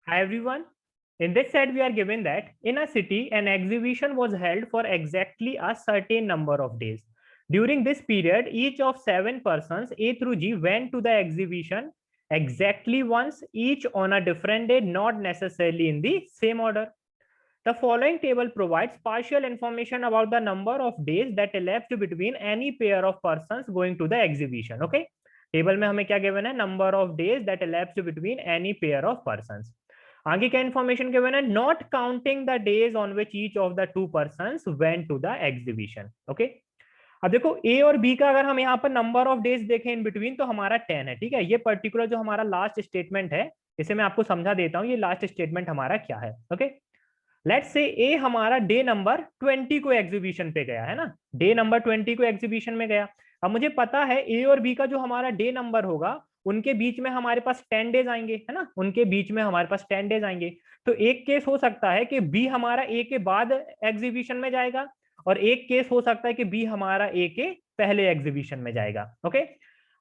Hi everyone. In this set, we are given that in a city, an exhibition was held for exactly a certain number of days. During this period, each of 7 persons, A through G, went to the exhibition exactly once, each on a different day, not necessarily in the same order. The following table provides partial information about the number of days that elapsed between any pair of persons going to the exhibition. Okay. Table में हमें क्या given है? Number of days that elapsed between any pair of persons. आगे क्या information given है? Not counting the days on which each of the two persons went to the exhibition. Okay. अब देखो ए और बी का अगर हम यहाँ पर नंबर ऑफ डेज देखें इन बिटवीन तो हमारा 10 है. ठीक है. ये पर्टिकुलर जो हमारा लास्ट स्टेटमेंट है इसे मैं आपको समझा देता हूँ. ये लास्ट स्टेटमेंट हमारा क्या है. ओके. लेट्स से ए हमारा डे नंबर 20 को एग्जीबिशन पे गया है ना. डे नंबर 20 को एग्जीबिशन में गया. अब मुझे पता है ए और बी का जो हमारा डे नंबर होगा उनके बीच में हमारे पास 10 डेज आएंगे है ना. उनके बीच में हमारे पास 10 डेज आएंगे. तो एक केस हो सकता है कि बी हमारा ए के बाद एग्जीबिशन में जाएगा और एक केस हो सकता है कि बी हमारा ए के पहले एग्जीबिशन में जाएगा. ओके.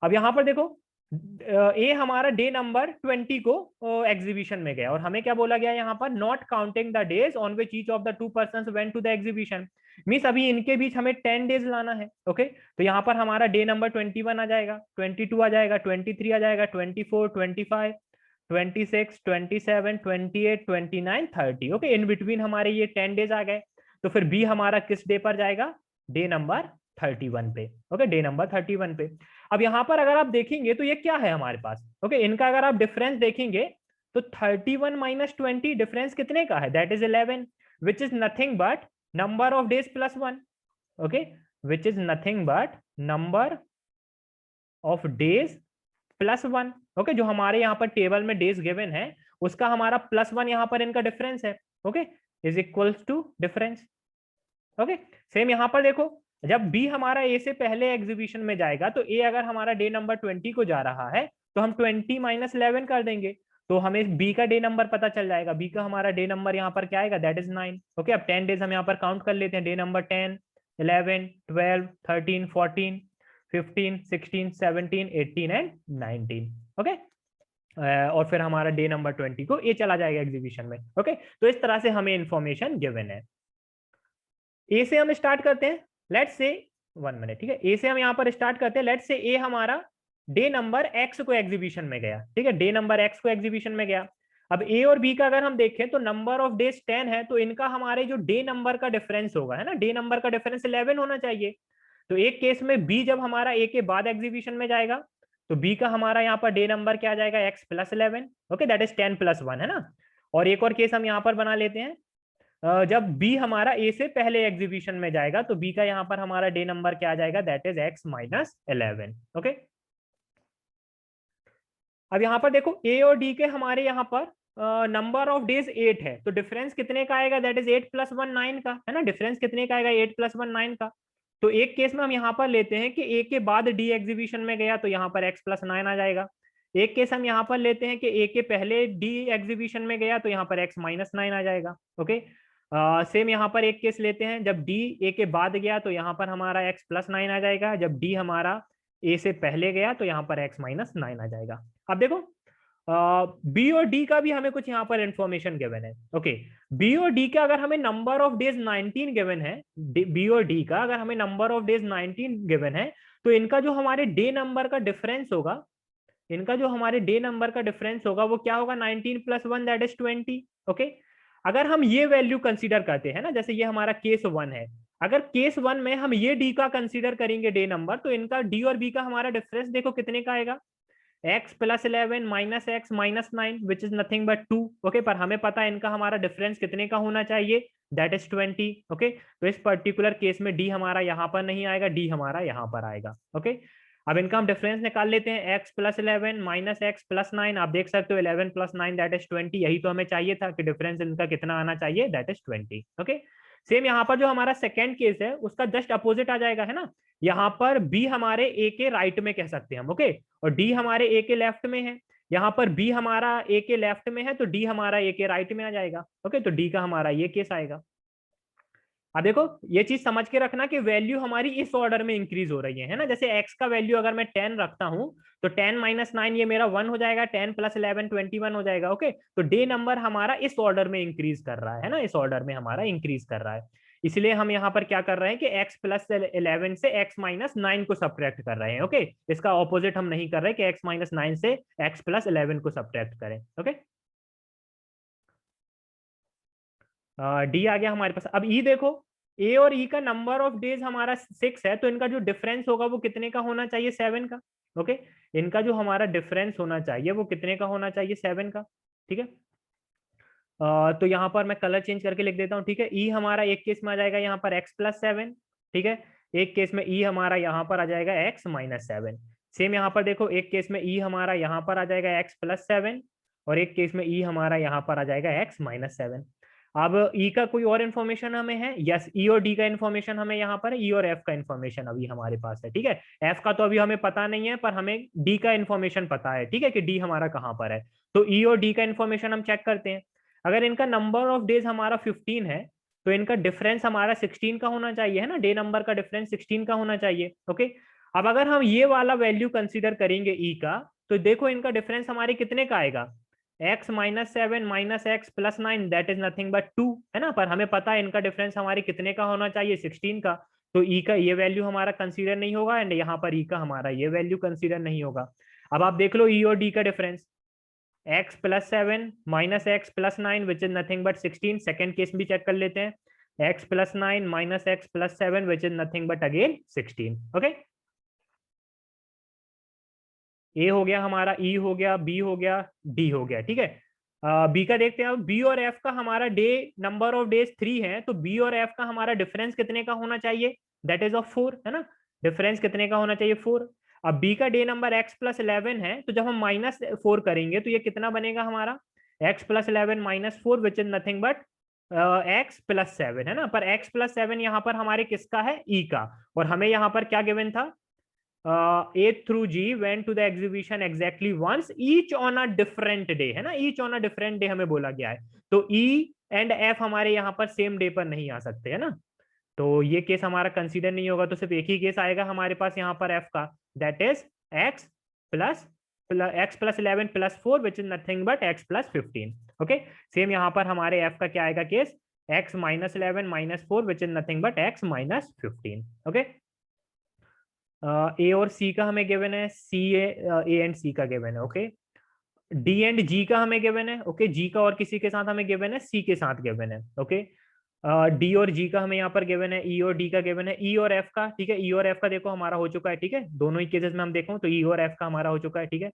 अब यहां पर देखो ए हमारा डे नंबर 20 को एग्जीबिशन में गया और हमें क्या बोला गया यहाँ पर? Not counting the days on which each of the two persons went to the exhibition. Means अभी इनके बीच हमें 10 डेज लाना है. ओके. तो यहाँ पर हमारा डे नंबर 21 आ जाएगा, 22 आ जाएगा, 23 आ जाएगा, 24, 25, 26, 27, 28, 29, 30. ओके. इन बिटवीन हमारे ये 10 डेज आ गए. तो फिर बी हमारा किस डे पर जाएगा? डे नंबर 31 पे. ओके. डे नंबर 31 पे. अब यहां पर अगर आप देखेंगे तो ये क्या है हमारे पास? ओके. इनका अगर आप डिफरेंस देखेंगे तो 31 माइनस 20 डिफरेंस कितने का है? That is 11, which is nothing but number of days plus 1. Okay. Which is nothing but number of days plus 1. Okay. जो हमारे यहाँ पर टेबल में डेज गिवन है उसका हमारा प्लस 1 यहाँ पर इनका डिफरेंस है. Okay. Is equals to difference. Okay. Same यहाँ पर देखो जब बी हमारा ए से पहले एग्जीबिशन में जाएगा तो ए अगर हमारा डे नंबर 20 को जा रहा है तो हम 20 माइनस 11 कर देंगे तो हमें बी का डे नंबर पता चल जाएगा. बी का हमारा डे नंबर यहाँ पर क्या आएगा? That is 9. ओके. अब 10 डेज हम यहाँ पर काउंट कर लेते हैं. Day number 10, 11, 12, 13, 14, 15, 16, 17, 18 and 19. ओके. और फिर हमारा डे नंबर 20 को ए चला जाएगा एग्जीबिशन में. ओके. तो इस तरह से हमें इंफॉर्मेशन गिवन है. ए से हम स्टार्ट करते हैं. Let's say 1 minute. ठीक है. ए से हम यहाँ पर स्टार्ट करते हैं. लेट्स से ए हमारा डे नंबर एक्स को एग्जीबिशन में गया. ठीक है. डे नंबर एक्स को एग्जीबिशन में गया. अब ए और बी का अगर हम देखें तो नंबर ऑफ डेज 10 है तो इनका हमारे जो डे नंबर का डिफरेंस होगा है ना, डे नंबर का डिफरेंस 11 होना चाहिए. तो एक केस में बी जब हमारा ए के बाद एग्जीबिशन में जाएगा तो बी का हमारा यहाँ पर डे नंबर क्या आ जाएगा? X plus 11. Okay. That is 10 plus 1 है ना. और एक और केस हम यहाँ पर बना लेते हैं. जब बी हमारा ए से पहले एग्जीबिशन में जाएगा तो बी का यहाँ पर हमारा डे नंबर क्या आ जाएगा? That is x minus 11. Okay. अब यहाँ पर देखो ए और डी के हमारे यहाँ पर नंबर ऑफ डेज 8 है तो डिफरेंस कितने का आएगा? दैट इज 8 प्लस 1 9 का है ना. डिफरेंस कितने का आएगा? 8 प्लस 1 9 का. तो एक केस में हम यहाँ पर लेते हैं कि ए के बाद डी एग्जीबिशन में गया तो यहाँ पर एक्स प्लस 9 आ जाएगा. एक केस हम यहाँ पर लेते हैं कि ए के पहले डी एग्जीबिशन में गया तो यहाँ पर एक्स माइनस 9 आ जाएगा. ओके. सेम यहाँ पर एक केस लेते हैं जब डी ए के बाद गया तो यहाँ पर हमारा एक्स प्लस 9 आ जाएगा. जब डी हमारा ए से पहले गया तो यहाँ पर एक्स माइनस 9 आ जाएगा. अब देखो बी और डी का भी हमें कुछ यहाँ पर इंफॉर्मेशन गिवन है. ओके. बी और डी का अगर हमें नंबर ऑफ डेज 19 गिवन है, बी और डी का अगर हमें नंबर ऑफ डेज 19 गिवन है तो इनका जो हमारे डे नंबर का डिफरेंस होगा, इनका जो हमारे डे नंबर का डिफरेंस होगा वो क्या होगा? 19 प्लस 1 दैट इज 20. ओके. अगर हम ये वैल्यू कंसीडर करते हैं ना, जैसे ये हमारा केस 1 है, अगर केस 1 में हम ये डी का कंसीडर करेंगे डे नंबर तो इनका डी और बी का हमारा डिफरेंस देखो कितने का आएगा? x plus 11 minus x minus 9 which is nothing but 2. Okay. पर हमें पता है इनका हमारा डिफरेंस कितने का होना चाहिए? That is 20. ओके. तो इस पर्टिकुलर केस में डी हमारा यहाँ पर नहीं आएगा, डी हमारा यहाँ पर आएगा. ओके. अब इनका हम डिफरेंस निकाल लेते हैं. x plus 11 minus x plus 9. आप देख सकते हो 11 प्लस 9 दैट इज 20. यही तो हमें चाहिए था कि डिफरेंस इनका कितना आना चाहिए? That is 20. ओके. सेम यहाँ पर जो हमारा सेकेंड केस है उसका जस्ट अपोजिट आ जाएगा है ना. यहाँ पर बी हमारे ए के राइट में कह सकते हैं हम. ओके. और डी हमारे ए के लेफ्ट में है. यहाँ पर बी हमारा ए के लेफ्ट में है तो डी हमारा ए के राइट में आ जाएगा. ओके. तो डी का हमारा ये केस आएगा. अब देखो ये चीज समझ के रखना कि वैल्यू हमारी इस ऑर्डर में इंक्रीज हो रही है ना। जैसे x का वैल्यू अगर मैं 10 रखता हूं तो 10 माइनस 9 ये मेरा 1 हो जाएगा, 10 प्लस 11 21 हो जाएगा। ओके, तो डे नंबर हमारा इस ऑर्डर में इंक्रीज कर रहा है ना, इस ऑर्डर में हमारा इंक्रीज कर रहा है। इसलिए हम यहाँ पर क्या कर रहे हैं कि x प्लस 11 से x माइनस 9 को सब्ट्रैक्ट कर रहे हैं। ओके, इसका ऑपोजिट हम नहीं कर रहे कि x माइनस 9 से x प्लस 11 को सब्ट्रैक्ट करें। ओके, डी आ गया हमारे पास। अब ई देखो, ए और ई का नंबर ऑफ डेज हमारा 6 है, तो इनका जो डिफरेंस होगा वो कितने का होना चाहिए? 7 का। ओके, इनका जो हमारा डिफरेंस होना चाहिए वो कितने का होना चाहिए? 7 का। ठीक है, तो यहाँ पर मैं कलर चेंज करके लिख देता हूँ। ठीक है, ई हमारा एक केस में आ जाएगा यहाँ पर x प्लस 7। ठीक है, एक केस में ई हमारा यहाँ पर आ जाएगा x माइनस 7। सेम यहाँ पर देखो, एक केस में ई हमारा यहाँ पर आ जाएगा x प्लस 7 और एक केस में ई हमारा यहाँ पर आ जाएगा x माइनस 7। अब ई का कोई और इन्फॉर्मेशन हमें है? यस, ई और डी का इन्फॉर्मेशन हमें यहाँ पर, ई और एफ का इन्फॉर्मेशन अभी हमारे पास है। ठीक है, एफ का तो अभी हमें पता नहीं है, पर हमें डी का इन्फॉर्मेशन पता है। ठीक है, कि डी हमारा कहाँ पर है। तो ई और डी का इन्फॉर्मेशन हम चेक करते हैं। अगर इनका नंबर ऑफ डेज हमारा 15 है तो इनका डिफरेंस हमारा 16 का होना चाहिए, है ना। डे नंबर का डिफरेंस 16 का होना चाहिए। ओके, अब अगर हम ये वाला वैल्यू कंसीडर करेंगे ई का, तो देखो इनका डिफरेंस हमारे कितने का आएगा? x minus 7 minus x plus 9, that is nothing but 2, है ना। पर हमें पता है इनका डिफरेंस हमारे कितने का होना चाहिए? 16 का। तो ई का ये वैल्यू हमारा कंसीडर नहीं होगा एंड यहाँ पर ई का हमारा ये वैल्यू कंसीडर नहीं होगा। अब आप देख लो ई और डी का difference, x plus 7 minus x plus 9 which is nothing but 16। Second case भी चेक कर लेते हैं, x plus 9 minus x plus 7 which is nothing but again 16। Okay, A हो गया हमारा, ई हो गया, बी हो गया, डी हो गया। ठीक है, बी का देखते हैं। बी और एफ का हमारा डे नंबर ऑफ डेज 3 है, तो बी और एफ का हमारा डिफरेंस कितने का होना चाहिए? दैट इज ऑफ 4, है ना। डिफरेंस कितने का होना चाहिए? 4। अब बी का डे नंबर एक्स प्लस 11 है, तो जब हम -4 करेंगे तो ये कितना बनेगा हमारा? X plus 11 minus 4 which is nothing but x plus 7, है ना। पर एक्स प्लस 7 यहाँ पर हमारे किसका है? ई का। और हमें यहाँ पर क्या गिवन था? A through G went to the exhibition exactly once each on a different day, है ना। each on a different day हमें बोला गया है, तो E एंड F हमारे यहाँ पर सेम डे पर नहीं आ सकते, है ना। तो ये केस हमारा कंसीडर नहीं होगा, तो सिर्फ एक ही केस आएगा हमारे पास यहाँ पर F का, that is x plus x plus 11 plus 4 which is nothing but x plus 15। Okay, same यहाँ पर हमारे F का क्या आएगा case? x minus 11 minus 4 which is nothing but x minus 15। Okay, A और सी का हमें गिवन है, सी ए एंड सी का गिवन है। ओके, डी एंड जी का हमें गिवन है। ओके, जी का और किसी के साथ हमें गिवन है, सी के साथ गिवन है। ओके, डी और जी का हमें यहाँ पर गिवन है, ई और डी का गिवन है, ई और एफ का। ठीक है, ई और एफ का देखो हमारा हो चुका है। ठीक है, दोनों ही केसेस में हम देखो तो ई और एफ का हमारा हो चुका है। ठीक है,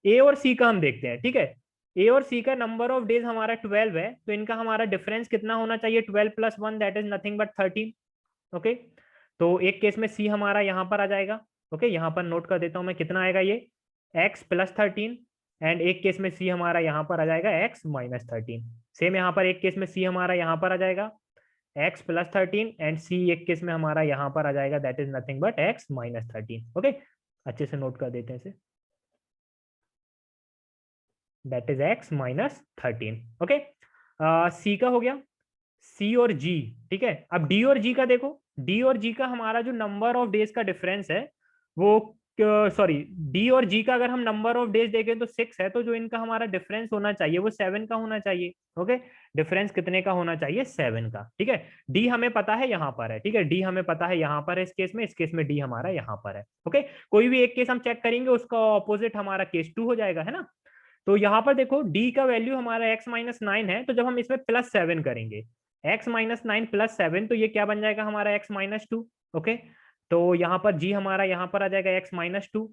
ए और सी का हम देखते हैं। ठीक है, ए और सी का नंबर ऑफ डेज हमारा 12 है, तो इनका हमारा डिफरेंस कितना होना चाहिए? 12 plus 1 that is nothing but 13। Okay, तो एक केस में सी हमारा यहाँ पर आ जाएगा। ओके, यहाँ पर नोट कर देता हूँ मैं, कितना आएगा ये? x plus 13। एंड एक केस में सी हमारा यहाँ पर आ जाएगा x माइनस 13। सेम यहाँ पर एक केस में सी हमारा यहाँ पर आ जाएगा x प्लस 13 एंड सी एक केस में हमारा यहाँ पर आ जाएगा, that is nothing but x minus 13। Okay, अच्छे से नोट कर देते हैं इसे, that is x minus 13। Okay, C का हो गया, सी और जी। ठीक है, अब डी और जी का देखो, डी और जी का हमारा जो नंबर ऑफ डेज का डिफरेंस है वो, सॉरी, डी और जी का अगर हम नंबर ऑफ डेज देखें तो 6 है, तो जो इनका हमारा डिफरेंस होना चाहिए वो 7 का होना चाहिए। ओके, डिफरेंस कितने का होना चाहिए? 7 का। ठीक है, डी हमें पता है यहाँ पर है। ठीक है, डी हमें पता है यहाँ पर है, इस केस में डी हमारा यहाँ पर है। ओके, कोई भी एक केस हम चेक करेंगे उसका ऑपोजिट हमारा केस 2 हो जाएगा, है ना। तो यहाँ पर देखो डी का वैल्यू हमारा x माइनस 9 है, तो जब हम इसमें प्लस 7 करेंगे, x माइनस 9 प्लस 7, तो ये क्या बन जाएगा हमारा? x minus 2। ओके, तो यहाँ पर g हमारा यहाँ पर आ जाएगा x माइनस 2।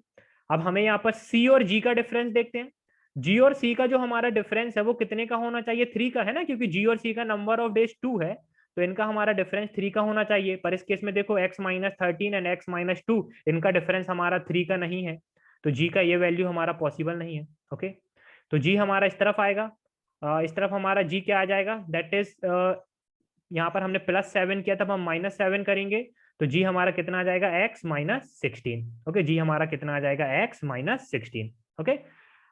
अब हमें यहाँ पर c और g का डिफरेंस देखते हैं। g और c का जो हमारा डिफरेंस है वो कितने का होना चाहिए? 3 का, है ना, क्योंकि g और c का नंबर ऑफ डेज 2 है, तो इनका हमारा डिफरेंस 3 का होना चाहिए। पर इस केस में देखो x minus 13 and x minus 2, इनका डिफरेंस हमारा 3 का नहीं है, तो g का ये वैल्यू हमारा पॉसिबल नहीं है। ओके, तो जी हमारा इस तरफ आएगा, इस तरफ हमारा जी क्या आ जाएगा? दैट इज, यहाँ पर हमने प्लस 7 किया, तब हम माइनस 7 करेंगे, तो जी हमारा कितना आ जाएगा? x minus 16। ओके, जी हमारा कितना आ जाएगा? x minus 16। ओके,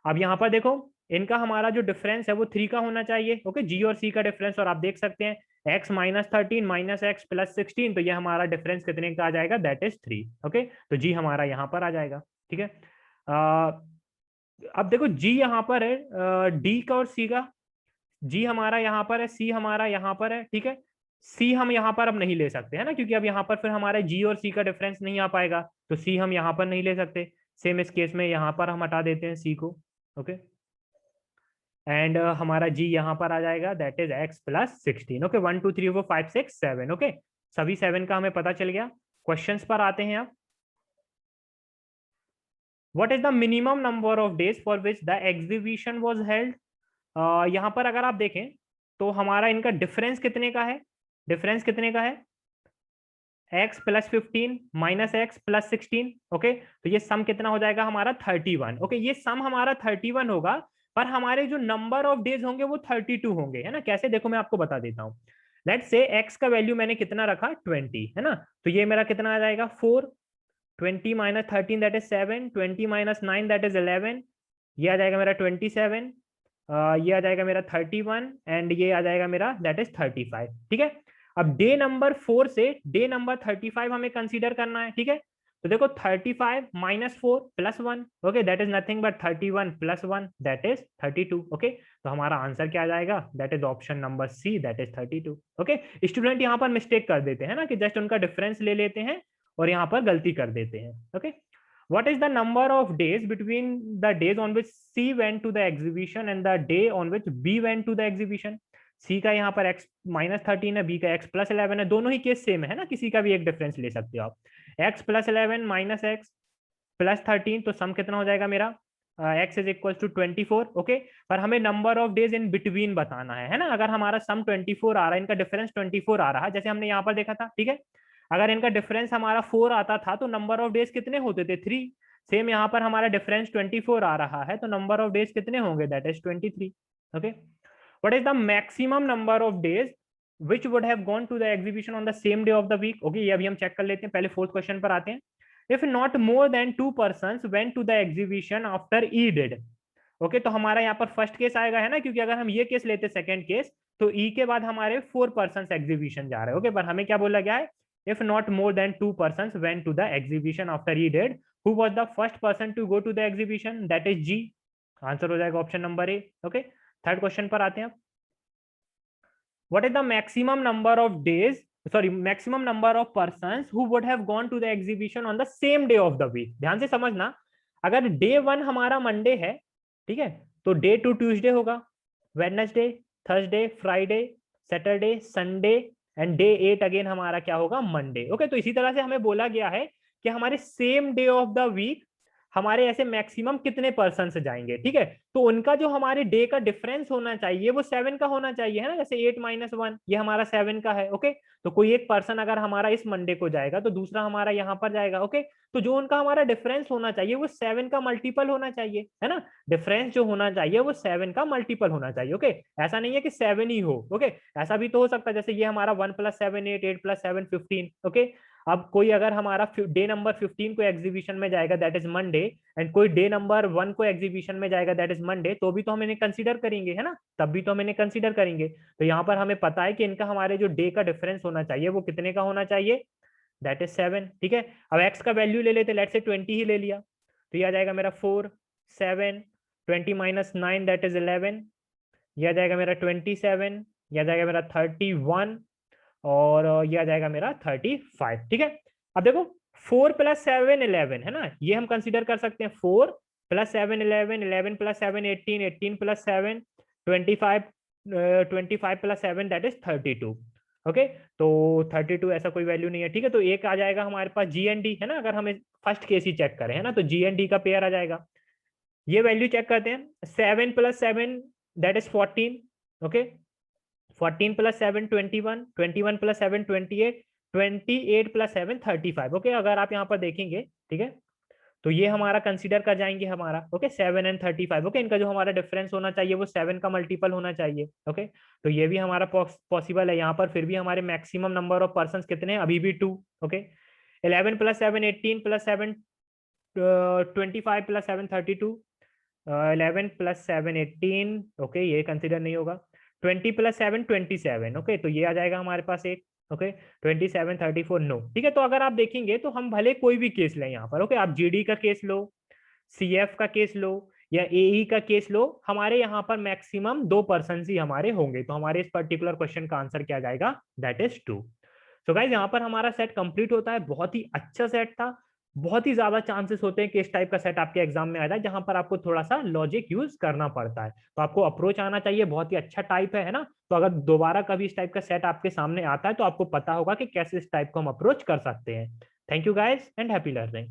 अब यहाँ पर देखो इनका हमारा जो डिफरेंस है वो 3 का होना चाहिए। ओके, जी और सी का डिफरेंस, और आप देख सकते हैं x minus 13 minus x plus 16, तो ये हमारा डिफरेंस कितने का आ जाएगा, दैट इज 3। ओके, तो जी हमारा यहाँ पर आ जाएगा। ठीक है, अब देखो जी यहाँ पर है डी का और सी का, जी हमारा यहाँ पर है, सी हमारा यहाँ पर है। ठीक है, सी हम यहाँ पर अब नहीं ले सकते है ना, क्योंकि अब यहाँ पर फिर हमारे जी और सी का डिफरेंस नहीं आ पाएगा, तो सी हम यहाँ पर नहीं ले सकते। सेम इस केस में यहाँ पर हम हटा देते हैं सी को। ओके, एंड हमारा जी यहाँ पर आ जाएगा, that is x plus 16। Okay, 1 2 3 4 5 6 7। Okay, सभी 7 का हमें पता चल गया। क्वेश्चंस पर आते हैं अब। What is the minimum number of days for which the exhibition was held. यहाँ पर अगर आप देखें तो हमारा इनका डिफरेंस कितने का है, डिफरेंस कितने का है, x plus 15 minus x plus 16। Okay, तो ये सम कितना हो जाएगा हमारा 31। ओके, ये सम हमारा 31 होगा, पर हमारे जो नंबर ऑफ डेज होंगे वो 32 होंगे, है ना। कैसे, देखो मैं आपको बता देता हूँ। लेट्स से x का वैल्यू मैंने कितना रखा 20, है ना, तो ये मेरा कितना आ जाएगा 4, 20 minus 13 that is 7, 20 minus 9 that is 11, ये आ जाएगा मेरा 27, ये आ जाएगा मेरा 31, एंड ये आ जाएगा मेरा दैट इज 35। ठीक है, अब डे नंबर 4 से डे नंबर 35 हमें कंसीडर करना है। ठीक है, तो देखो 35 minus 4 plus 1, okay, that is nothing but 31 plus 1 that is 32। Okay, तो हमारा आंसर क्या आ जाएगा, that is option number C, that is 32। Okay, student यहाँ पर मिस्टेक कर देते हैं ना, कि जस्ट उनका डिफरेंस ले लेते हैं और यहाँ पर गलती कर देते हैं। Okay, what is the number of days between the days on which C went to the exhibition and the day on which B went to the exhibition। C का यहाँ पर x माइनस 13 है, B का x plus 11 है, दोनों ही case same है ना, किसी का भी एक डिफरेंस ले सकते हो आप। x plus 11 minus x plus 13, तो सम कितना हो जाएगा मेरा, x इज इक्वल टू 24। ओके, पर हमें number of days in between बताना है ना। अगर हमारा सम 24 आ रहा है, इनका डिफरेंस 24 आ रहा है, जैसे हमने यहाँ पर देखा था। ठीक है, अगर इनका डिफरेंस हमारा 4 आता था तो नंबर ऑफ डेज कितने होते थे, 3। सेम यहाँ पर हमारा डिफरेंस 24 आ रहा है, तो नंबर ऑफ डेज कितने होंगे, that is 23। Okay, what is the maximum number of days which would have gone to the exhibition on the same day of the week। Okay, ये अभी हम चेक कर लेते हैं, पहले फोर्थ क्वेश्चन पर आते हैं। If not more than 2 persons went to the exhibition after E did। Okay, तो हमारा यहाँ पर फर्स्ट केस आएगा, है ना, क्योंकि अगर हम ये केस लेते सेकंड केस, तो ई के बाद हमारे 4 persons एग्जीबिशन जा रहे हैं। ओके, पर हमें क्या बोला गया है, if not more than 2 persons went to the exhibition after he did, who was the first person to go to the exhibition, that is G। Answer हो जाएगा option number A. Okay, third question पर आते हैं। what is the maximum number of days, sorry, maximum number of persons who would have gone to the exhibition on the same day of the week। ध्यान से समझना, अगर day 1 हमारा Monday है, ठीक है, तो डे 2 ट्यूसडे होगा, Wednesday, Thursday, Friday, Saturday, Sunday, and day 8 again हमारा क्या होगा, मंडे। ओके, तो इसी तरह से हमें बोला गया है कि हमारे same day of the week हमारे ऐसे मैक्सिमम कितने पर्सन जाएंगे। ठीक है, तो उनका जो हमारे डे का डिफरेंस होना चाहिए वो 7 का होना चाहिए, है ना, जैसे 8 माइनस 1 ये हमारा 7 का है। ओके, तो कोई एक पर्सन अगर हमारा इस मंडे को जाएगा तो दूसरा हमारा यहाँ पर जाएगा। ओके, तो जो उनका हमारा डिफरेंस होना चाहिए वो 7 का मल्टीपल होना चाहिए, है ना, डिफरेंस जो होना चाहिए वो 7 का मल्टीपल होना चाहिए। ओके, ऐसा नहीं है कि 7 ही हो। ओके, ऐसा भी तो हो सकता है, जैसे ये हमारा 1 प्लस 7 8, 8 प्लस 7 15। ओके, अब कोई अगर हमारा डे नंबर 15 को एग्जीबिशन में जाएगा दैट इज मंडे, एंड कोई डे नंबर 1 को एग्जीबिशन में जाएगा दैट इज मंडे, तो भी तो हम इन्हें कंसीडर करेंगे, है ना, तब भी तो हम इन्हें कंसीडर करेंगे। तो यहाँ पर हमें पता है कि इनका हमारे जो डे का डिफरेंस होना चाहिए वो कितने का होना चाहिए, दैट इज 7। ठीक है, अब एक्स का वैल्यू ले लेते, लेट से 20 ही ले लिया, तो ये आ जाएगा मेरा 4 7 20 माइनस 9 दैट इज 11, ये आ जाएगा मेरा 27, ये आ जाएगा मेरा 31, और ये आ जाएगा मेरा 35। ठीक है, अब देखो 4 प्लस 7 11, है ना, ये हम कंसीडर कर सकते हैं। 4 plus 7 11, 11 plus 7 18, 18 plus 7 25, 25 plus 7 that is 32। Okay, तो 32 ऐसा कोई वैल्यू नहीं है। ठीक है, तो एक आ जाएगा हमारे पास जी एंड डी, है ना, अगर हमें फर्स्ट केस ही चेक करें, है ना, तो जी एंड डी का पेयर आ जाएगा। ये वैल्यू चेक करते हैं, 7 plus 7 that is 14। Okay, 14 plus 7 21, 21 plus 7 28, 28 plus 7 35। Okay, अगर आप यहाँ पर देखेंगे, ठीक है, तो ये हमारा कंसीडर कर जाएंगे हमारा। Okay, 7 and 35। ओके, इनका जो हमारा डिफरेंस होना चाहिए वो 7 का मल्टीपल होना चाहिए। ओके, तो ये भी हमारा पॉसिबल है यहाँ पर। फिर भी हमारे मैक्सिमम नंबर ऑफ पर्सन कितने हैं, अभी भी 2। Okay, 11 plus 7 18 plus 7 25 plus 7 32, 11 plus 7 18। Okay, ये कंसिडर नहीं होगा। 20 + 7 27, ओके, तो ये आ जाएगा हमारे पास एक, ओके, 27 34 नो, ठीक है। तो अगर आप देखेंगे तो हम भले कोई भी केस लें यहाँ पर, ओके, आप जीडी का केस लो, सीएफ का केस लो, या एई का केस लो, हमारे यहाँ पर मैक्सिमम 2% ही हमारे होंगे, तो हमारे इस पर्टिकुलर क्वेश्चन का आंसर क्या जाएगा, दैट इज 2। सो गाइज यहाँ पर हमारा सेट कंप्लीट होता है, बहुत ही अच्छा सेट था। बहुत ही ज्यादा चांसेस होते हैं कि इस टाइप का सेट आपके एग्जाम में आ जाए, जहां पर आपको थोड़ा सा लॉजिक यूज करना पड़ता है, तो आपको अप्रोच आना चाहिए, बहुत ही अच्छा टाइप है ना। तो अगर दोबारा कभी इस टाइप का सेट आपके सामने आता है तो आपको पता होगा कि कैसे इस टाइप को हम अप्रोच कर सकते हैं। Thank you guys and happy learning.